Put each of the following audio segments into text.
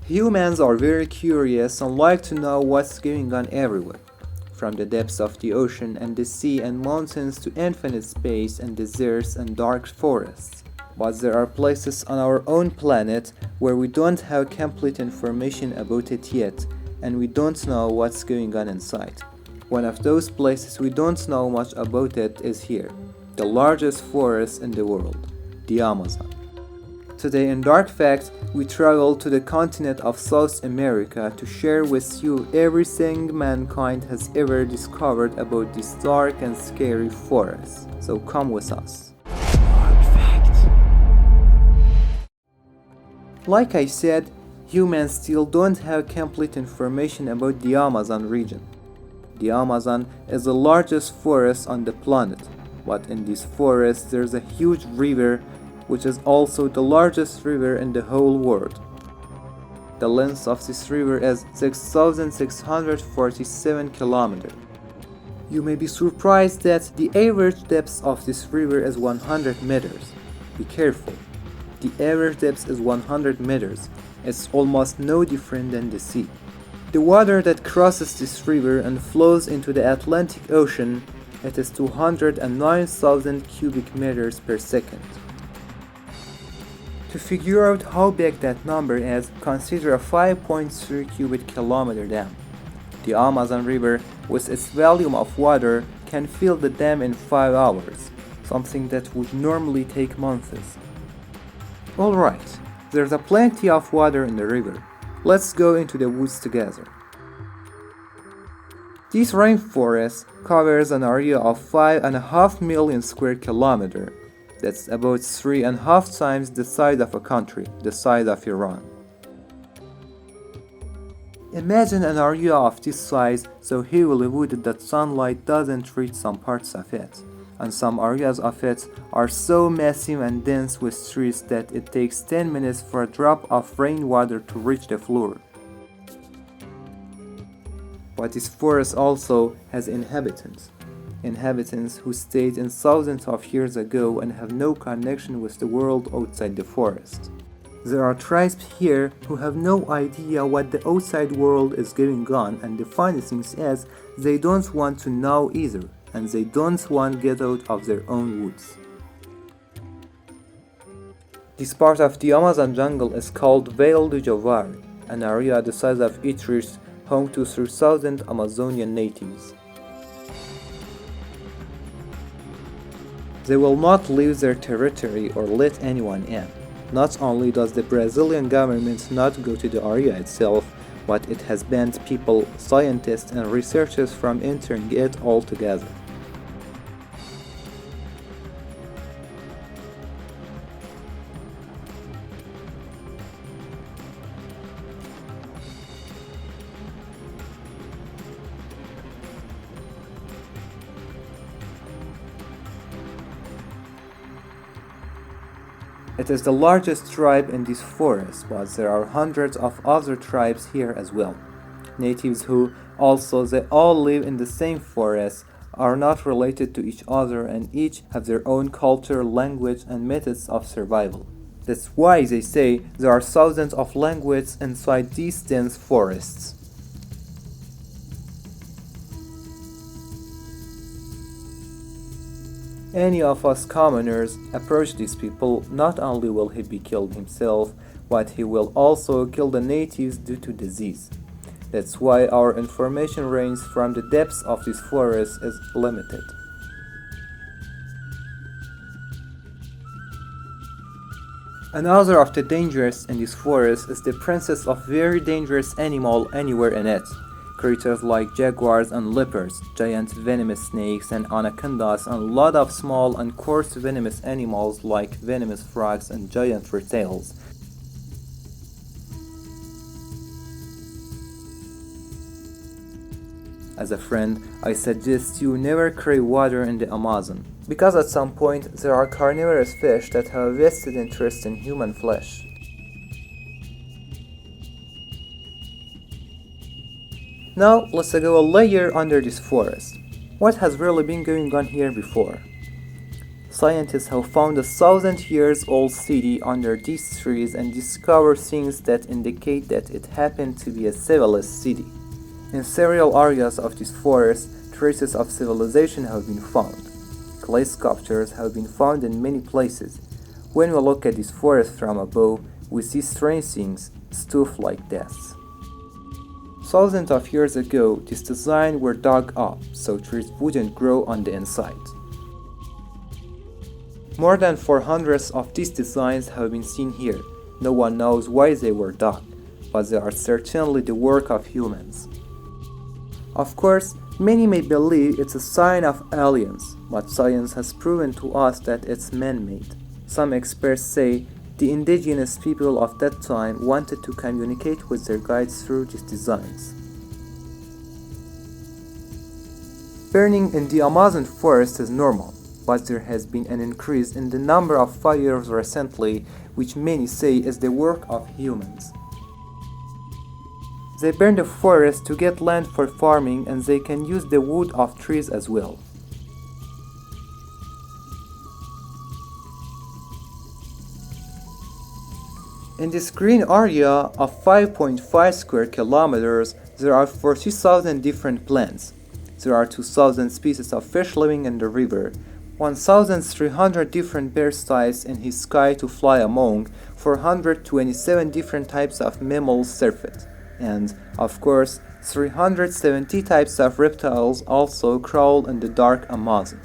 Humans are very curious and like to know what's going on everywhere, from the depths of the ocean and the sea and mountains to infinite space and deserts and dark forests. But there are places on our own planet where we don't have complete information about it yet, and we don't know what's going on inside. One of those places we don't know much about it is here, the largest forest in the world, the Amazon. Today in DarkFact, we travel to the continent of South America to share with you everything mankind has ever discovered about this dark and scary forest. So come with us. Like I said, humans still don't have complete information about the Amazon region. The Amazon is the largest forest on the planet, but in this forest there's a huge river which is also the largest river in the whole world. The length of this river is 6,647 kilometers. You may be surprised that the average depth of this river is 100 meters. Be careful. The average depth is 100 meters. It's almost no different than the sea. The water that crosses this river and flows into the Atlantic Ocean, it is 209,000 cubic meters per second. To figure out how big that number is, consider a 5.3 cubic kilometer dam. The Amazon River, with its volume of water, can fill the dam in 5 hours, something that would normally take months. Alright, there's a plenty of water in the river. Let's go into the woods together. This rainforest covers an area of 5.5 million square kilometers. That's about 3.5 times the size of a country, the size of Iran. Imagine an area of this size so heavily wooded that sunlight doesn't reach some parts of it, and some areas of it are so massive and dense with trees that it takes 10 minutes for a drop of rainwater to reach the floor. But this forest also has inhabitants who stayed in thousands of years ago and have no connection with the world outside the forest. There are tribes here who have no idea what the outside world is going on, and the funny thing is they don't want to know either, and they don't want to get out of their own woods. This part of the Amazon jungle is called Vale du Javar, an area the size of Utrecht, home to 3,000 Amazonian natives. They will not leave their territory or let anyone in. Not only does the Brazilian government not go to the area itself, but it has banned people, scientists and researchers from entering it altogether. It is the largest tribe in this forest, but there are hundreds of other tribes here as well. Natives who, also they all live in the same forest, are not related to each other and each have their own culture, language and methods of survival. That's why they say there are thousands of languages inside these dense forests. Any of us commoners approach these people, not only will he be killed himself, but he will also kill the natives due to disease. That's why our information range from the depths of this forest is limited. Another of the dangers in this forest is the presence of very dangerous animal anywhere in it. Creatures like jaguars and leopards, giant venomous snakes and anacondas, and a lot of small and coarse venomous animals like venomous frogs and giant reptiles. As a friend, I suggest you never crave water in the Amazon, because at some point there are carnivorous fish that have a vested interest in human flesh. Now let's go a layer under this forest. What has really been going on here before? Scientists have found a 1,000-year-old city under these trees and discovered things that indicate that it happened to be a civilized city. In several areas of this forest, traces of civilization have been found. Clay sculptures have been found in many places. When we look at this forest from above, we see strange things, stuff like this. Thousands of years ago, these designs were dug up so trees wouldn't grow on the inside. More than 400 of these designs have been seen here. No one knows why they were dug, but they are certainly the work of humans. Of course, many may believe it's a sign of aliens, but science has proven to us that it's man-made. Some experts say the indigenous people of that time wanted to communicate with their guides through these designs. Burning in the Amazon forest is normal, but there has been an increase in the number of fires recently, which many say is the work of humans. They burn the forest to get land for farming, and they can use the wood of trees as well. In this green area of 5.5 square kilometers, there are 40,000 different plants. There are 2,000 species of fish living in the river, 1,300 different bird types in his sky to fly among, 427 different types of mammals surfeit, and, of course, 370 types of reptiles also crawl in the dark Amazon.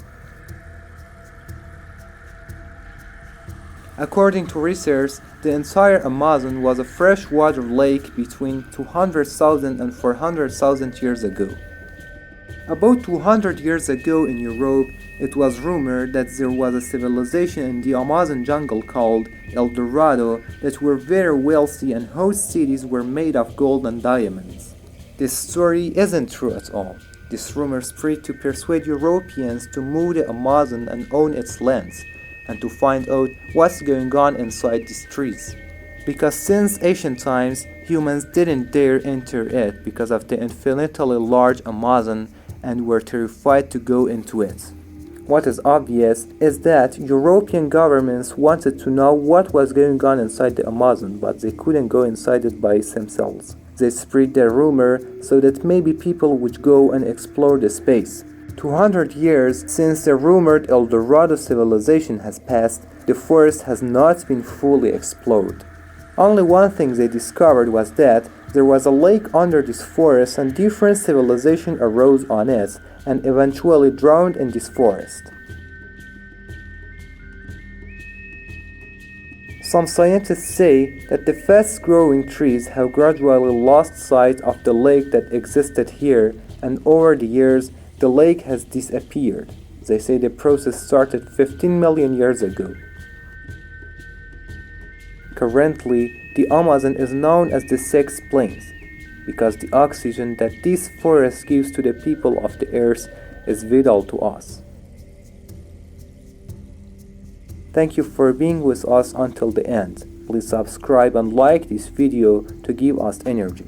According to research, the entire Amazon was a freshwater lake between 200,000 and 400,000 years ago. About 200 years ago in Europe, it was rumored that there was a civilization in the Amazon jungle called El Dorado that were very wealthy and whose cities were made of gold and diamonds. This story isn't true at all. This rumor spread to persuade Europeans to move the Amazon and own its lands, and to find out what's going on inside these trees. Because since ancient times, humans didn't dare enter it because of the infinitely large Amazon and were terrified to go into it. What is obvious is that European governments wanted to know what was going on inside the Amazon, but they couldn't go inside it by themselves. They spread their rumor so that maybe people would go and explore the space. 200 years since the rumored El Dorado civilization has passed, the forest has not been fully explored. Only one thing they discovered was that there was a lake under this forest and different civilizations arose on it and eventually drowned in this forest. Some scientists say that the fast-growing trees have gradually lost sight of the lake that existed here, and over the years the lake has disappeared. They say the process started 15 million years ago. Currently, the Amazon is known as the Sixth Plains because the oxygen that this forest gives to the people of the earth is vital to us. Thank you for being with us until the end. Please subscribe and like this video to give us energy.